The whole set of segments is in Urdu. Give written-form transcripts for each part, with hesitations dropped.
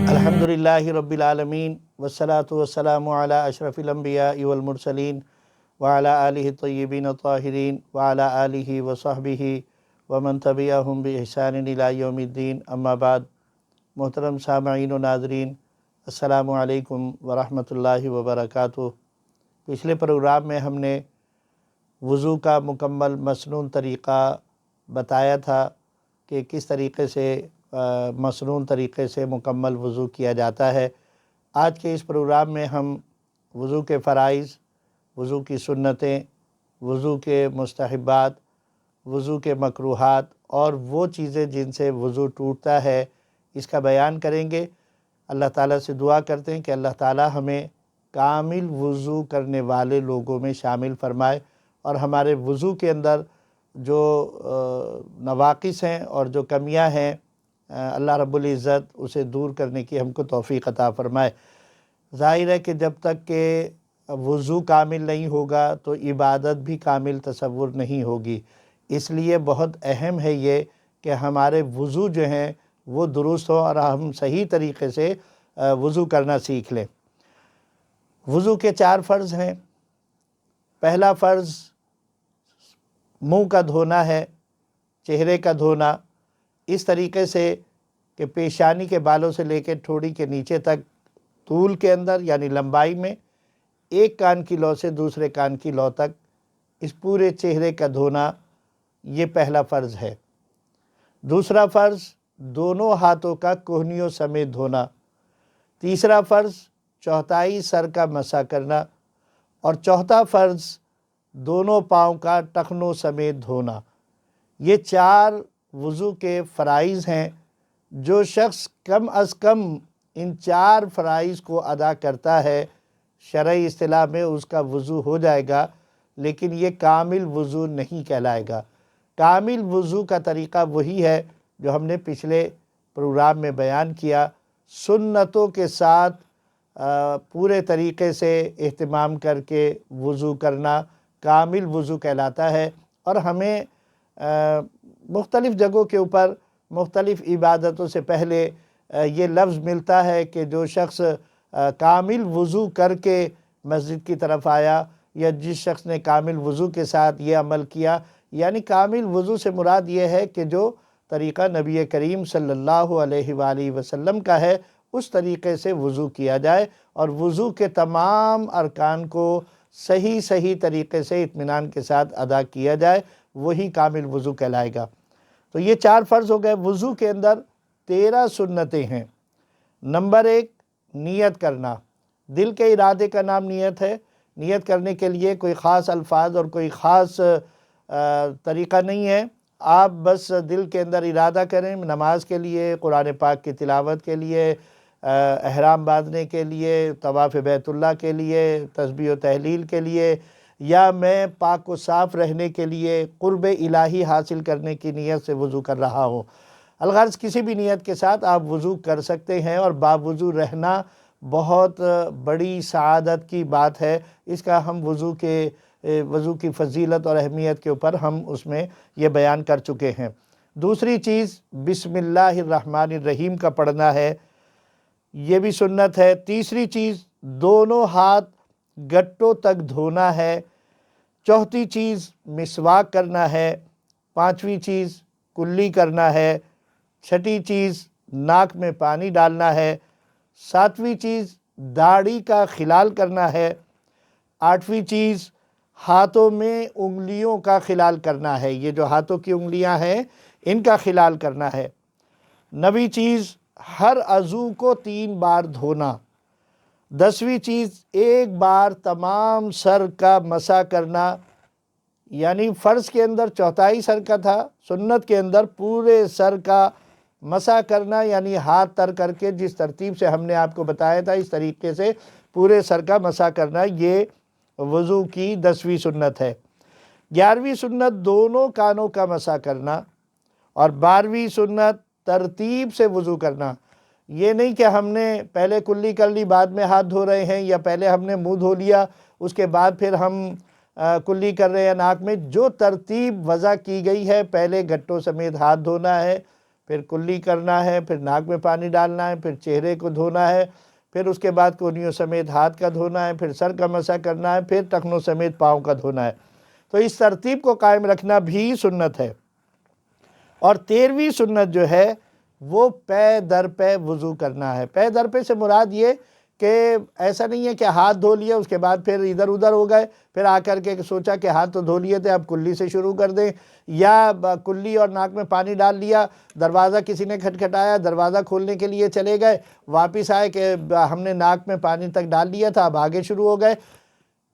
الحمدللہ رب العالمین والصلاة والسلام علی اشرف الانبیاء والمرسلین وعلی آلہ الطیبین الطاہرین وعلی آلہ وصحبہ ومن تبعہم بإحسان الی یوم الدین، اما بعد۔ محترم سامعین و ناظرین، السلام علیکم ورحمۃ اللہ وبرکاتہ۔ پچھلے پروگرام میں ہم نے وضو کا مکمل مسنون طریقہ بتایا تھا کہ کس طریقے سے مسنون طریقے سے مکمل وضو کیا جاتا ہے۔ آج کے اس پروگرام میں ہم وضو کے فرائض، وضو کی سنتیں، وضو کے مستحبات، وضو کے مکروہات اور وہ چیزیں جن سے وضو ٹوٹتا ہے اس کا بیان کریں گے۔ اللہ تعالیٰ سے دعا کرتے ہیں کہ اللہ تعالیٰ ہمیں کامل وضو کرنے والے لوگوں میں شامل فرمائے اور ہمارے وضو کے اندر جو نواقص ہیں اور جو کمیاں ہیں اللہ رب العزت اسے دور کرنے کی ہم کو توفیق عطا فرمائے۔ ظاہر ہے کہ جب تک کہ وضو کامل نہیں ہوگا تو عبادت بھی کامل تصور نہیں ہوگی، اس لیے بہت اہم ہے یہ کہ ہمارے وضو جو ہیں وہ درست ہو اور ہم صحیح طریقے سے وضو کرنا سیکھ لیں۔ وضو کے 4 فرض ہیں۔ پہلا فرض منہ کا دھونا ہے، چہرے کا دھونا، اس طریقے سے کہ پیشانی کے بالوں سے لے کے ٹھوڑی کے نیچے تک طول کے اندر یعنی لمبائی میں ایک کان کی لو سے دوسرے کان کی لو تک اس پورے چہرے کا دھونا، یہ پہلا فرض ہے۔ دوسرا فرض دونوں ہاتھوں کا کوہنیوں سمیت دھونا۔ تیسرا فرض چوتھائی سر کا مسح کرنا، اور چوتھا فرض دونوں پاؤں کا ٹخنوں سمیت دھونا۔ یہ 4 وضو کے فرائض ہیں۔ جو شخص کم از کم ان 4 فرائض کو ادا کرتا ہے شرعی اصطلاح میں اس کا وضو ہو جائے گا، لیکن یہ کامل وضو نہیں کہلائے گا۔ کامل وضو کا طریقہ وہی ہے جو ہم نے پچھلے پروگرام میں بیان کیا، سنتوں کے ساتھ پورے طریقے سے اہتمام کر کے وضو کرنا کامل وضو کہلاتا ہے۔ اور ہمیں مختلف جگہوں کے اوپر مختلف عبادتوں سے پہلے یہ لفظ ملتا ہے کہ جو شخص کامل وضو کر کے مسجد کی طرف آیا، یا جس شخص نے کامل وضو کے ساتھ یہ عمل کیا، یعنی کامل وضو سے مراد یہ ہے کہ جو طریقہ نبی کریم صلی اللہ علیہ وآلہ وسلم کا ہے اس طریقے سے وضو کیا جائے اور وضو کے تمام ارکان کو صحیح طریقے سے اطمینان کے ساتھ ادا کیا جائے، وہی کامل وضو کہلائے گا۔ تو یہ 4 فرض ہو گئے۔ وضو کے اندر 13 سنتیں ہیں۔ نمبر 1 نیت کرنا۔ دل کے ارادے کا نام نیت ہے۔ نیت کرنے کے لیے کوئی خاص الفاظ اور کوئی خاص طریقہ نہیں ہے، آپ بس دل کے اندر ارادہ کریں، نماز کے لیے، قرآن پاک کی تلاوت کے لیے، احرام باندھنے کے لیے، طواف بیت اللہ کے لیے، تسبیح و تحلیل کے لیے، یا میں پاک و صاف رہنے کے لیے قرب الہی حاصل کرنے کی نیت سے وضو کر رہا ہوں۔ الغرض کسی بھی نیت کے ساتھ آپ وضو کر سکتے ہیں، اور باوضو رہنا بہت بڑی سعادت کی بات ہے۔ اس کا ہم وضو کی فضیلت اور اہمیت کے اوپر ہم اس میں یہ بیان کر چکے ہیں۔ دوسری چیز بسم اللہ الرحمن الرحیم کا پڑھنا ہے، یہ بھی سنت ہے۔ تیسری چیز دونوں ہاتھ گٹوں تک دھونا ہے۔ چوتھی چیز مسواک کرنا ہے۔ پانچویں چیز کلی کرنا ہے۔ چھٹی چیز ناک میں پانی ڈالنا ہے۔ ساتویں چیز داڑھی کا خلال کرنا ہے۔ آٹھویں چیز ہاتھوں میں انگلیوں کا خلال کرنا ہے، یہ جو ہاتھوں کی انگلیاں ہیں ان کا خلال کرنا ہے۔ 9ویں چیز ہر عضو کو 3 بار دھونا۔ 10ویں چیز ایک بار تمام سر کا مسح کرنا، یعنی فرض کے اندر چوتھائی سر کا تھا، سنت کے اندر پورے سر کا مسح کرنا، یعنی ہاتھ تر کر کے جس ترتیب سے ہم نے آپ کو بتایا تھا اس طریقے سے پورے سر کا مسح کرنا، یہ وضو کی 10ویں سنت ہے۔ 11ویں سنت دونوں کانوں کا مسح کرنا، اور 12ویں سنت ترتیب سے وضو کرنا۔ یہ نہیں کہ ہم نے پہلے کلی کر لی بعد میں ہاتھ دھو رہے ہیں، یا پہلے ہم نے منہ دھو لیا اس کے بعد پھر ہم کلی کر رہے ہیں ناک میں، جو ترتیب وضع کی گئی ہے، پہلے گھٹوں سمیت ہاتھ دھونا ہے، پھر کلی کرنا ہے، پھر ناک میں پانی ڈالنا ہے، پھر چہرے کو دھونا ہے، پھر اس کے بعد کونیوں سمیت ہاتھ کا دھونا ہے، پھر سر کا مسح کرنا ہے، پھر ٹخنوں سمیت پاؤں کا دھونا ہے۔ تو اس ترتیب کو قائم رکھنا بھی سنت ہے۔ اور 13ویں سنت جو ہے وہ پے در پے وضو کرنا ہے۔ پے در پے سے مراد یہ کہ ایسا نہیں ہے کہ ہاتھ دھو لیے اس کے بعد پھر ادھر ادھر ہو گئے، پھر آ کر کے سوچا کہ ہاتھ تو دھو لیے تھے اب کلی سے شروع کر دیں، یا کلی اور ناک میں پانی ڈال لیا، دروازہ کسی نے کھٹکھٹایا، دروازہ کھولنے کے لیے چلے گئے، واپس آئے کہ ہم نے ناک میں پانی تک ڈال لیا تھا اب آگے شروع ہو گئے۔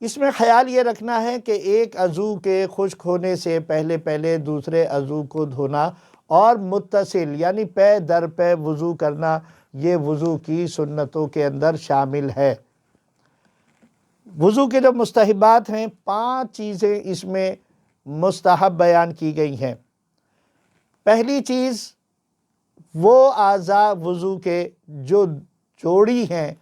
اس میں خیال یہ رکھنا ہے کہ ایک عضو کے خشک ہونے سے پہلے دوسرے عضو کو دھونا اور متصل یعنی پے در پے وضو کرنا، یہ وضو کی سنتوں کے اندر شامل ہے۔ وضو کے جو مستحبات ہیں 5 چیزیں اس میں مستحب بیان کی گئی ہیں۔ پہلی چیز، وہ اعضاء وضو کے جو جوڑی ہیں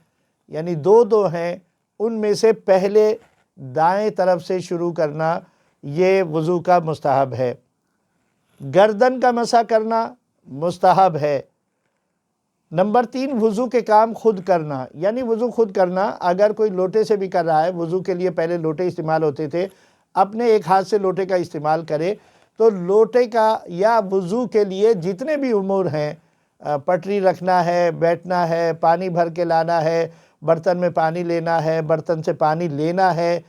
یعنی دو ہیں، ان میں سے پہلے دائیں طرف سے شروع کرنا، یہ وضو کا مستحب ہے۔ گردن کا مسح کرنا مستحب ہے۔ نمبر 3، وضو کے کام خود کرنا، یعنی وضو خود کرنا، اگر کوئی لوٹے سے بھی کر رہا ہے، وضو کے لیے پہلے لوٹے استعمال ہوتے تھے، اپنے ایک ہاتھ سے لوٹے کا استعمال کرے تو لوٹے کا یا وضو کے لیے جتنے بھی امور ہیں، پٹری رکھنا ہے، بیٹھنا ہے، پانی بھر کے لانا ہے، برتن میں پانی لینا ہے، برتن سے پانی لینا ہے،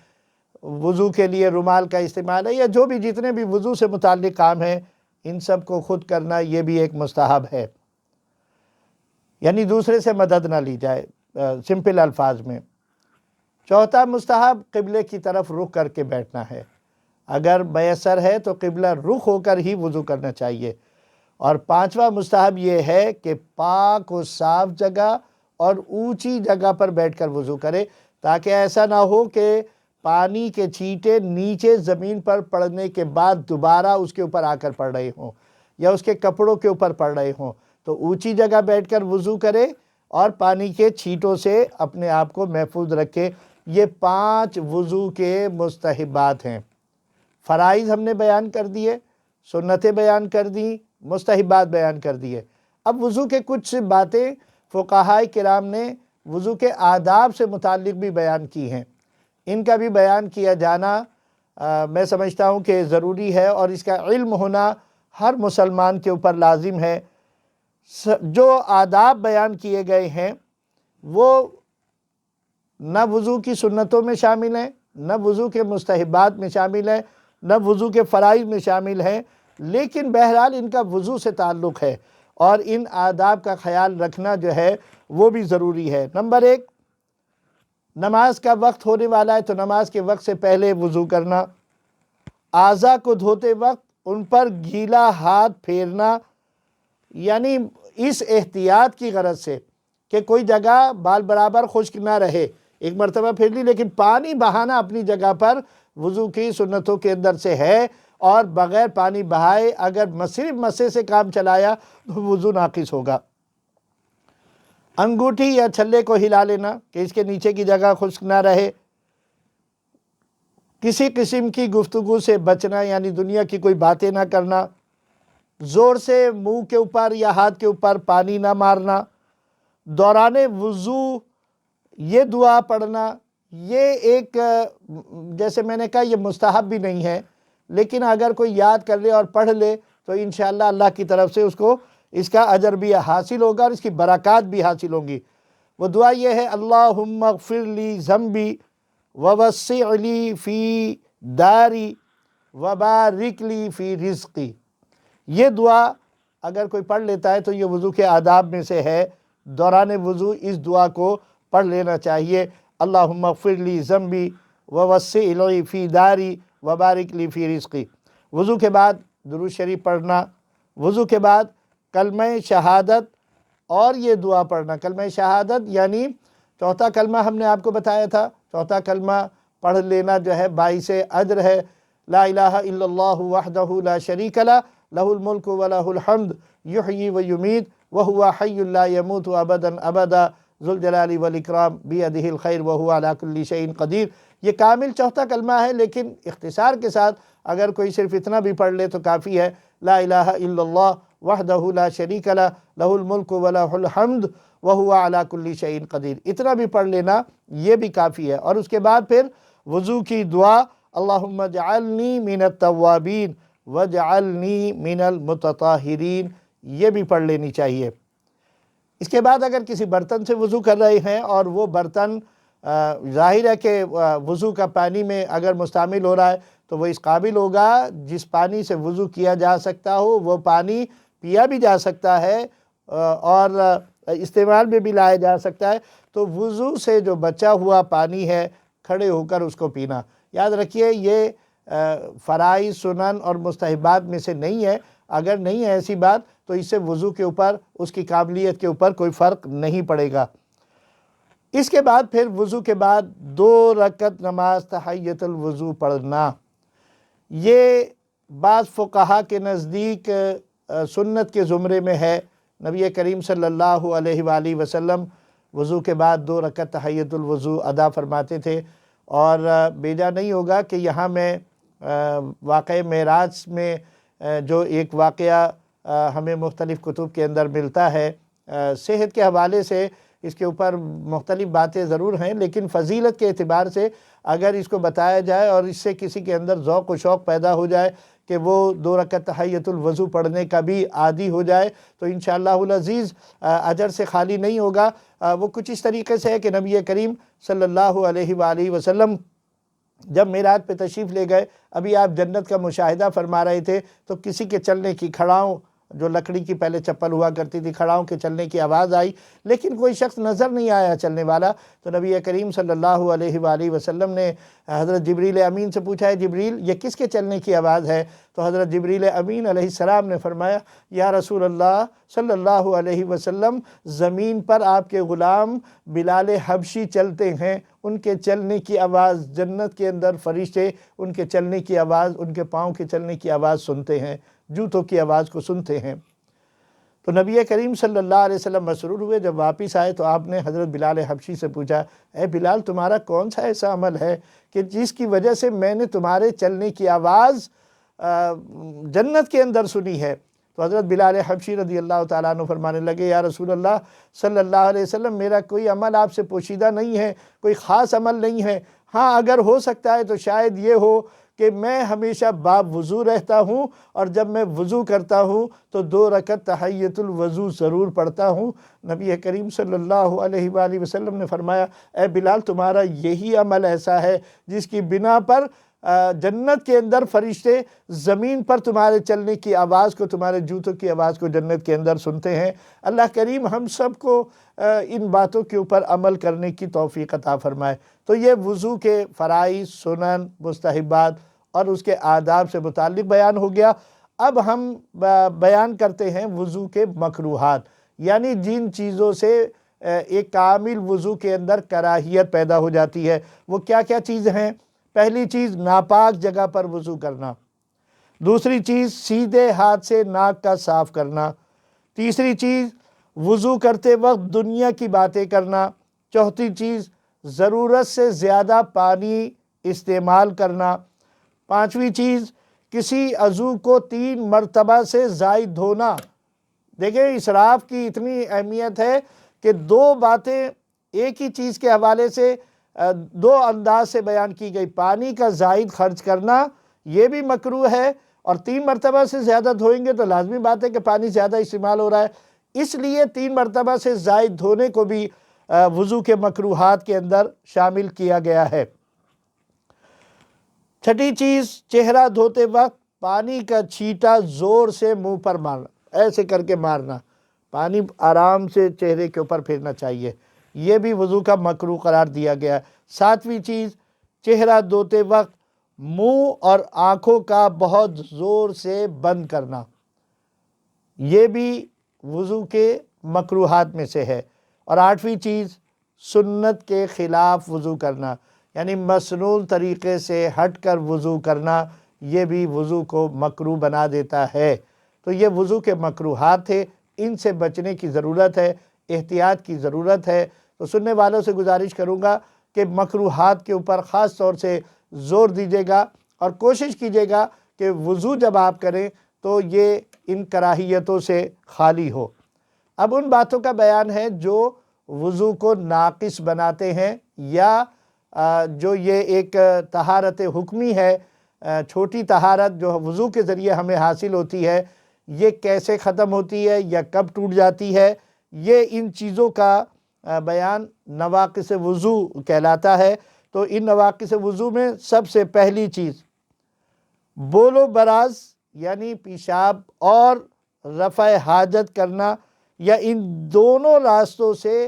وضو کے لیے رومال کا استعمال ہے، یا جو بھی جتنے بھی وضو سے متعلق کام ہیں ان سب کو خود کرنا، یہ بھی ایک مستحب ہے، یعنی دوسرے سے مدد نہ لی جائے، سمپل الفاظ میں۔ چوتھا مستحب، قبلے کی طرف رخ کر کے بیٹھنا ہے، اگر میسر ہے تو قبلہ رخ ہو کر ہی وضو کرنا چاہیے۔ اور 5واں مستحب یہ ہے کہ پاک و صاف جگہ اور اونچی جگہ پر بیٹھ کر وضو کرے، تاکہ ایسا نہ ہو کہ پانی کے چھینٹے نیچے زمین پر پڑنے کے بعد دوبارہ اس کے اوپر آ کر پڑ رہے ہوں یا اس کے کپڑوں کے اوپر پڑ رہے ہوں۔ تو اونچی جگہ بیٹھ کر وضو کرے اور پانی کے چھینٹوں سے اپنے آپ کو محفوظ رکھے۔ یہ 5 وضو کے مستحبات ہیں۔ فرائض ہم نے بیان کر دیے، سنتیں بیان کر دیں، مستحبات بیان کر دیے۔ اب وضو کے کچھ باتیں فقہائے کرام نے وضو کے آداب سے متعلق بھی بیان کی ہیں، ان کا بھی بیان کیا جانا میں سمجھتا ہوں کہ ضروری ہے، اور اس کا علم ہونا ہر مسلمان کے اوپر لازم ہے۔ جو آداب بیان کیے گئے ہیں وہ نہ وضو کی سنتوں میں شامل ہیں، نہ وضو کے مستحبات میں شامل ہیں، نہ وضو کے فرائض میں شامل ہیں، لیکن بہرحال ان کا وضو سے تعلق ہے اور ان آداب کا خیال رکھنا جو ہے وہ بھی ضروری ہے۔ نمبر 1، نماز کا وقت ہونے والا ہے تو نماز کے وقت سے پہلے وضو کرنا، اعضاء کو دھوتے وقت ان پر گیلا ہاتھ پھیرنا، یعنی اس احتیاط کی غرض سے کہ کوئی جگہ بال برابر خشک نہ رہے، ایک مرتبہ پھیر لی لیکن پانی بہانا اپنی جگہ پر وضو کی سنتوں کے اندر سے ہے، اور بغیر پانی بہائے اگر صرف مسے سے کام چلایا تو وضو ناقص ہوگا۔ انگوٹھی یا چھلے کو ہلا لینا کہ اس کے نیچے کی جگہ خشک نہ رہے۔ کسی قسم کی گفتگو سے بچنا، یعنی دنیا کی کوئی باتیں نہ کرنا۔ زور سے منہ کے اوپر یا ہاتھ کے اوپر پانی نہ مارنا۔ دوران وضو یہ دعا پڑھنا، یہ ایک جیسے میں نے کہا یہ مستحب بھی نہیں ہے، لیکن اگر کوئی یاد کر لے اور پڑھ لے تو انشاءاللہ اللہ کی طرف سے اس کو اس کا اجر بھی حاصل ہوگا اور اس کی برکات بھی حاصل ہوں گی۔ وہ دعا یہ ہے، اللہم اغفر لی ذنبی ووسع لی فی داری وبارک لی فی رزقی۔ یہ دعا اگر کوئی پڑھ لیتا ہے تو یہ وضو کے آداب میں سے ہے، دوران وضو اس دعا کو پڑھ لینا چاہیے، اللہم اغفر لی ذنبی ووسع لی فی داری وبارک لی فی رزقی۔ وضو کے بعد درود شریف پڑھنا، وضو کے بعد کلمہ شہادت اور یہ دعا پڑھنا۔ کلمہ شہادت یعنی چوتھا کلمہ ہم نے آپ کو بتایا تھا، چوتھا کلمہ پڑھ لینا جو ہے باعث اجر ہے، لا الہ الا اللہ وحدہ لا شریک لہ، لہ الملک ولہ الحمد یحیی ویمیت وہو حی لا یموت ابدا ابدا ذو الجلال والاکرام بیدہ الخیر وہو علی کل شیء قدیر۔ یہ کامل چوتھا کلمہ ہے، لیکن اختصار کے ساتھ اگر کوئی صرف اتنا بھی پڑھ لے تو کافی ہے۔ لا الہ الا اللہ وحدہ لا شریک لہ لہ الملک و لہ الحمد وہو علی کل شیء قدیر، اتنا بھی پڑھ لینا یہ بھی کافی ہے۔ اور اس کے بعد پھر وضو کی دعا، اللہم اجعلنی من التوابین واجعلنی من المتطہرین، یہ بھی پڑھ لینی چاہیے۔ اس کے بعد اگر کسی برتن سے وضو کر رہے ہیں اور وہ برتن ظاہر ہے کہ وضو کا پانی میں اگر مستعمل ہو رہا ہے تو وہ اس قابل ہوگا جس پانی سے وضو کیا جا سکتا ہو، وہ پانی پیا بھی جا سکتا ہے اور استعمال میں بھی لایا جا سکتا ہے، تو وضو سے جو بچا ہوا پانی ہے کھڑے ہو کر اس کو پینا۔ یاد رکھیے یہ فرائض، سنن اور مستحبات میں سے نہیں ہے، اگر نہیں ہے ایسی بات تو اس سے وضو کے اوپر، اس کی قابلیت کے اوپر کوئی فرق نہیں پڑے گا۔ اس کے بعد پھر وضو کے بعد 2 رکعت نماز تحیۃ الوضو پڑھنا، یہ بعض فقہا کے نزدیک سنت کے زمرے میں ہے۔ نبی کریم صلی اللہ علیہ وآلہ وسلم وضو کے بعد 2 رکعت تحیۃ الوضو ادا فرماتے تھے، اور بیجا نہیں ہوگا کہ یہاں میں واقعہ معراج میں جو ایک واقعہ ہمیں مختلف کتب کے اندر ملتا ہے، صحت کے حوالے سے اس کے اوپر مختلف باتیں ضرور ہیں، لیکن فضیلت کے اعتبار سے اگر اس کو بتایا جائے اور اس سے کسی کے اندر ذوق و شوق پیدا ہو جائے کہ وہ 2 رکعت تحیۃ الوضو پڑھنے کا بھی عادی ہو جائے تو انشاءاللہ العزیز اجر سے خالی نہیں ہوگا۔ وہ کچھ اس طریقے سے ہے کہ نبی کریم صلی اللہ علیہ وآلہ وسلم جب معراج پہ تشریف لے گئے، ابھی آپ جنت کا مشاہدہ فرما رہے تھے تو کسی کے چلنے کی، کھڑاؤں جو لکڑی کی پہلے چپل ہوا کرتی تھی، کھڑاؤں کے چلنے کی آواز آئی، لیکن کوئی شخص نظر نہیں آیا چلنے والا، تو نبی کریم صلی اللہ علیہ وآلہ وسلم نے حضرت جبریل امین سے پوچھا، ہے جبریل یہ کس کے چلنے کی آواز ہے؟ تو حضرت جبریل امین علیہ السلام نے فرمایا، یا رسول اللہ صلی اللہ علیہ وسلم، زمین پر آپ کے غلام بلال حبشی چلتے ہیں، ان کے چلنے کی آواز، جنت کے اندر فرشتے ان کے چلنے کی آواز، ان کے پاؤں کے چلنے کی آواز سنتے ہیں، جوتوں کی آواز کو سنتے ہیں۔ تو نبی کریم صلی اللہ علیہ وسلم مسرور ہوئے، جب واپس آئے تو آپ نے حضرت بلال حبشی سے پوچھا، اے بلال تمہارا کون سا ایسا عمل ہے کہ جس کی وجہ سے میں نے تمہارے چلنے کی آواز جنت کے اندر سنی ہے؟ تو حضرت بلال حبشی رضی اللہ تعالیٰ عنہ فرمانے لگے، یا رسول اللہ صلی اللہ علیہ وسلم، میرا کوئی عمل آپ سے پوشیدہ نہیں ہے، کوئی خاص عمل نہیں ہے، ہاں اگر ہو سکتا ہے تو شاید یہ ہو کہ میں ہمیشہ باب وضو رہتا ہوں، اور جب میں وضو کرتا ہوں تو 2 رکعت تحیۃ الوضو ضرور پڑھتا ہوں۔ نبی کریم صلی اللہ علیہ وآلہ وسلم نے فرمایا، اے بلال تمہارا یہی عمل ایسا ہے جس کی بنا پر جنت کے اندر فرشتے زمین پر تمہارے چلنے کی آواز کو، تمہارے جوتوں کی آواز کو جنت کے اندر سنتے ہیں۔ اللہ کریم ہم سب کو ان باتوں کے اوپر عمل کرنے کی توفیق عطا فرمائے۔ تو یہ وضو کے فرائض، سنن، مستحبات اور اس کے آداب سے متعلق بیان ہو گیا۔ اب ہم بیان کرتے ہیں وضو کے مکروہات، یعنی جن چیزوں سے ایک کامل وضو کے اندر کراہیت پیدا ہو جاتی ہے، وہ کیا کیا چیزیں ہیں؟ پہلی چیز ناپاک جگہ پر وضو کرنا، دوسری چیز سیدھے ہاتھ سے ناک کا صاف کرنا، تیسری چیز وضو کرتے وقت دنیا کی باتیں کرنا، چوتھی چیز ضرورت سے زیادہ پانی استعمال کرنا، پانچویں چیز کسی عضو کو 3 مرتبہ سے زائد دھونا۔ دیکھیں اسراف کی اتنی اہمیت ہے کہ 2 باتیں ایک ہی چیز کے حوالے سے 2 انداز سے بیان کی گئی۔ پانی کا زائد خرچ کرنا یہ بھی مکروہ ہے، اور 3 مرتبہ سے زیادہ دھوئیں گے تو لازمی بات ہے کہ پانی زیادہ استعمال ہو رہا ہے، اس لیے 3 مرتبہ سے زائد دھونے کو بھی وضو کے مکروہات کے اندر شامل کیا گیا ہے۔ چھٹی چیز چہرہ دھوتے وقت پانی کا چھینٹا زور سے منہ پر مارنا، ایسے کر کے مارنا، پانی آرام سے چہرے کے اوپر پھرنا چاہیے، یہ بھی وضو کا مکروہ قرار دیا گیا ہے۔ 7ویں چیز چہرہ دھوتے وقت منہ اور آنکھوں کا بہت زور سے بند کرنا، یہ بھی وضو کے مکروہات میں سے ہے۔ اور 8ویں چیز سنت کے خلاف وضو کرنا، یعنی مسنون طریقے سے ہٹ کر وضو کرنا، یہ بھی وضو کو مکروہ بنا دیتا ہے۔ تو یہ وضو کے مکروہات تھے، ان سے بچنے کی ضرورت ہے، احتیاط کی ضرورت ہے۔ تو سننے والوں سے گزارش کروں گا کہ مکروہات کے اوپر خاص طور سے زور دیجیے گا اور کوشش کیجیے گا کہ وضو جب آپ کریں تو یہ ان کراہیتوں سے خالی ہو۔ اب ان باتوں کا بیان ہے جو وضو کو ناقص بناتے ہیں، یا جو یہ ایک طہارت حکمی ہے، چھوٹی طہارت جو وضو کے ذریعے ہمیں حاصل ہوتی ہے، یہ کیسے ختم ہوتی ہے یا کب ٹوٹ جاتی ہے، یہ ان چیزوں کا بیان نواقص وضو کہلاتا ہے۔ تو ان نواقص وضو میں سب سے پہلی چیز بول و براز یعنی پیشاب اور رفع حاجت کرنا، یا ان دونوں راستوں سے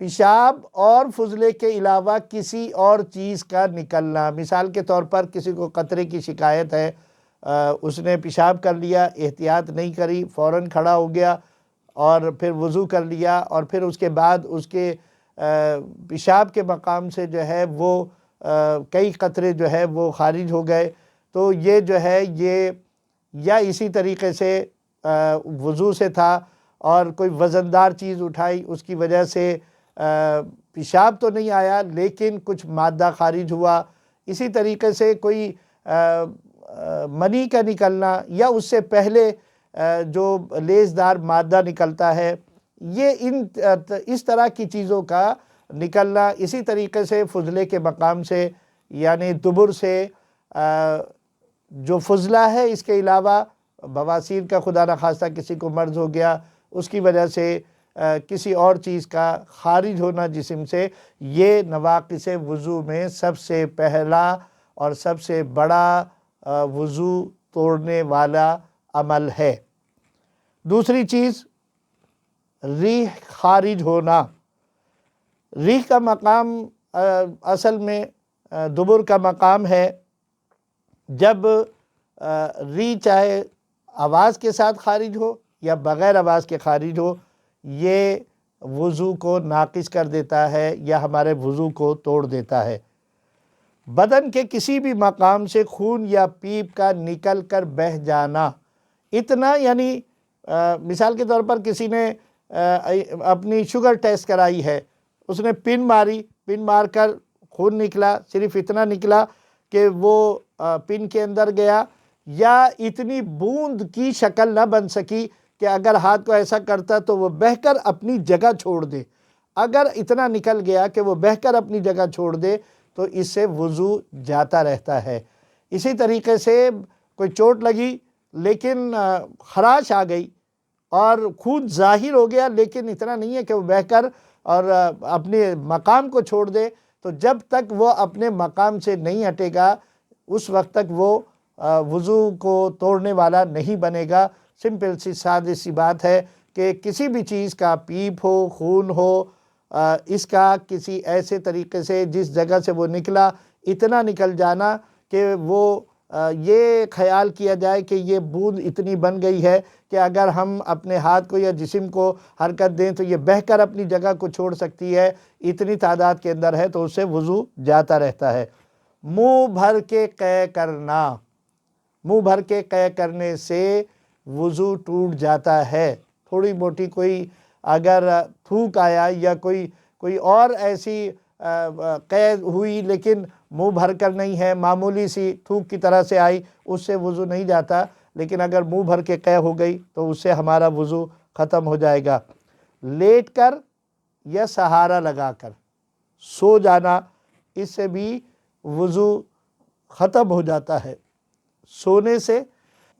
پیشاب اور فضلے کے علاوہ کسی اور چیز کا نکلنا۔ مثال کے طور پر کسی کو قطرے کی شکایت ہے، اس نے پیشاب کر لیا، احتیاط نہیں کری، فوراً کھڑا ہو گیا اور پھر وضو کر لیا، اور پھر اس کے بعد اس کے پیشاب کے مقام سے جو ہے وہ کئی قطرے جو ہے وہ خارج ہو گئے، تو یہ جو ہے یہ یا اسی طریقے سے وضو سے تھا اور کوئی وزندار چیز اٹھائی، اس کی وجہ سے پیشاب تو نہیں آیا لیکن کچھ مادہ خارج ہوا، اسی طریقے سے کوئی منی کا نکلنا یا اس سے پہلے جو لیزدار مادہ نکلتا ہے، یہ اس طرح کی چیزوں کا نکلنا، اسی طریقے سے فضلے کے مقام سے یعنی دبر سے جو فضلہ ہے، اس کے علاوہ بواسیر کا خدا نخواستہ کسی کو مرض ہو گیا، اس کی وجہ سے کسی اور چیز کا خارج ہونا جسم سے، یہ نواقص وضو میں سب سے پہلا اور سب سے بڑا وضو توڑنے والا عمل ہے۔ دوسری چیز ریح خارج ہونا۔ ریح کا مقام اصل میں دبر کا مقام ہے۔ جب ریح چاہے آواز کے ساتھ خارج ہو یا بغیر آواز کے خارج ہو، یہ وضو کو ناقص کر دیتا ہے یا ہمارے وضو کو توڑ دیتا ہے۔ بدن کے کسی بھی مقام سے خون یا پیپ کا نکل کر بہہ جانا، اتنا یعنی مثال کے طور پر کسی نے اپنی شوگر ٹیسٹ کرائی ہے، اس نے پن ماری، پن مار کر خون نکلا، صرف اتنا نکلا کہ وہ پن کے اندر گیا، یا اتنی بوند کی شکل نہ بن سکی کہ اگر ہاتھ کو ایسا کرتا تو وہ بہہ کر اپنی جگہ چھوڑ دے، اگر اتنا نکل گیا کہ وہ بہہ کر اپنی جگہ چھوڑ دے تو اس سے وضو جاتا رہتا ہے۔ اسی طریقے سے کوئی چوٹ لگی لیکن خراش آ گئی اور خون ظاہر ہو گیا لیکن اتنا نہیں ہے کہ وہ بہہ کر اور اپنے مقام کو چھوڑ دے، تو جب تک وہ اپنے مقام سے نہیں ہٹے گا اس وقت تک وہ وضو کو توڑنے والا نہیں بنے گا۔ سمپل سی سادی سی بات ہے کہ کسی بھی چیز کا پیپ ہو، خون ہو، اس کا کسی ایسے طریقے سے جس جگہ سے وہ نکلا اتنا نکل جانا کہ وہ یہ خیال کیا جائے کہ یہ بوند اتنی بن گئی ہے کہ اگر ہم اپنے ہاتھ کو یا جسم کو حرکت دیں تو یہ بہہ کر اپنی جگہ کو چھوڑ سکتی ہے، اتنی تعداد کے اندر ہے تو اس سے وضو جاتا رہتا ہے۔ منہ بھر کے قے کرنا، منہ بھر کے قے کرنے سے وضو ٹوٹ جاتا ہے۔ تھوڑی موٹی کوئی اگر تھوک آیا یا کوئی اور ایسی قید ہوئی لیکن منہ بھر کر نہیں ہے، معمولی سی تھوک کی طرح سے آئی، اس سے وضو نہیں جاتا، لیکن اگر منہ بھر کے قے ہو گئی تو اس سے ہمارا وضو ختم ہو جائے گا۔ لیٹ کر یا سہارا لگا کر سو جانا، اس سے بھی وضو ختم ہو جاتا ہے۔ سونے سے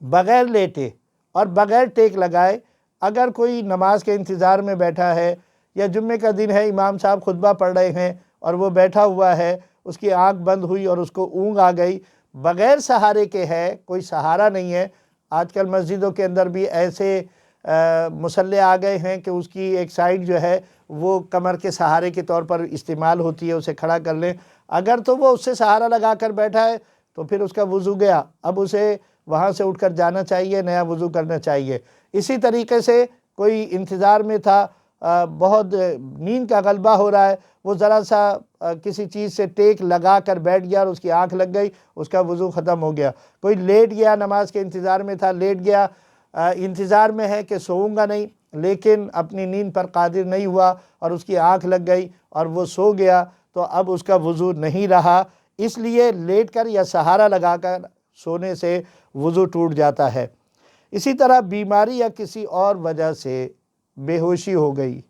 بغیر لیٹے اور بغیر ٹیک لگائے اگر کوئی نماز کے انتظار میں بیٹھا ہے یا جمعے کا دن ہے، امام صاحب خطبہ پڑھ رہے ہیں اور وہ بیٹھا ہوا ہے، اس کی آنکھ بند ہوئی اور اس کو اونگ آ گئی، بغیر سہارے کے ہے، کوئی سہارا نہیں ہے۔ آج کل مسجدوں کے اندر بھی ایسے مصلے آ گئے ہیں کہ اس کی ایک سائیڈ جو ہے وہ کمر کے سہارے کے طور پر استعمال ہوتی ہے، اسے کھڑا کر لیں، اگر تو وہ اس سے سہارا لگا کر بیٹھا ہے تو پھر اس کا وضو گیا، اب اسے وہاں سے اٹھ کر جانا چاہیے، نیا وضو کرنا چاہیے۔ اسی طریقے سے کوئی انتظار میں تھا، بہت نیند کا غلبہ ہو رہا ہے، وہ ذرا سا کسی چیز سے ٹیک لگا کر بیٹھ گیا اور اس کی آنکھ لگ گئی، اس کا وضو ختم ہو گیا۔ کوئی لیٹ گیا، نماز کے انتظار میں تھا، لیٹ گیا، انتظار میں ہے کہ سوؤں گا نہیں، لیکن اپنی نیند پر قادر نہیں ہوا اور اس کی آنکھ لگ گئی اور وہ سو گیا، تو اب اس کا وضو نہیں رہا، اس لیے لیٹ کر یا سہارا لگا کر سونے سے وضو ٹوٹ جاتا ہے۔ اسی طرح بیماری یا کسی اور وجہ سے بے ہوشی ہو گئی،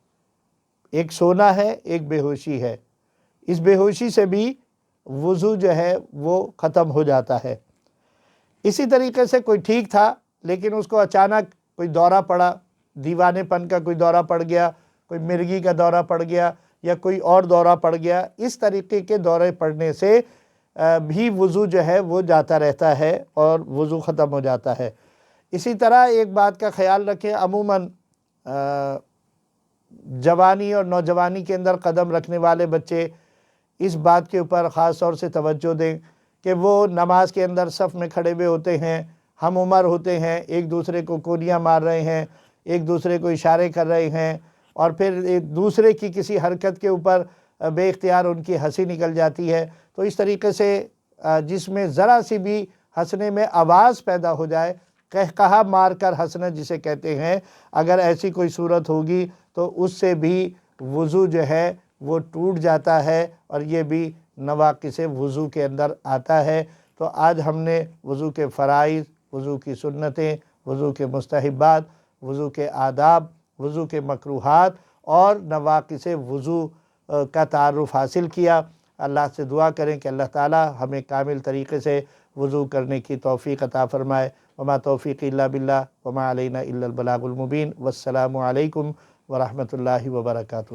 ایک سونا ہے ایک بے ہوشی ہے، اس بے ہوشی سے بھی وضو جو ہے وہ ختم ہو جاتا ہے۔ اسی طریقے سے کوئی ٹھیک تھا لیکن اس کو اچانک کوئی دورہ پڑا، دیوانے پن کا کوئی دورہ پڑ گیا، کوئی مرگی کا دورہ پڑ گیا یا کوئی اور دورہ پڑ گیا، اس طریقے کے دورے پڑنے سے بھی وضو جو ہے وہ جاتا رہتا ہے اور وضو ختم ہو جاتا ہے۔ اسی طرح ایک بات کا خیال رکھیں، عموماً جوانی اور نوجوانی کے اندر قدم رکھنے والے بچے اس بات کے اوپر خاص طور سے توجہ دیں کہ وہ نماز کے اندر صف میں کھڑے ہوئے ہوتے ہیں، ہم عمر ہوتے ہیں، ایک دوسرے کو کونیاں مار رہے ہیں، ایک دوسرے کو اشارے کر رہے ہیں، اور پھر ایک دوسرے کی کسی حرکت کے اوپر بے اختیار ان کی ہنسی نکل جاتی ہے۔ تو اس طریقے سے جس میں ذرا سی بھی ہنسنے میں آواز پیدا ہو جائے، قہقہا مار کر ہنسنا جسے کہتے ہیں، اگر ایسی کوئی صورت ہوگی تو اس سے بھی وضو جو ہے وہ ٹوٹ جاتا ہے، اور یہ بھی نواقص وضو کے اندر آتا ہے۔ تو آج ہم نے وضو کے فرائض، وضو کی سنتیں، وضو کے مستحبات، وضو کے آداب، وضو کے مکروہات اور نواقص وضو کا تعارف حاصل کیا۔ اللہ سے دعا کریں کہ اللہ تعالی ہمیں کامل طریقے سے وضو کرنے کی توفیق عطا فرمائے۔ وما توفیق الا باللہ وما علینا الا البلاغ المبین۔ والسلام علیکم ورحمۃ اللہ وبرکاتہ۔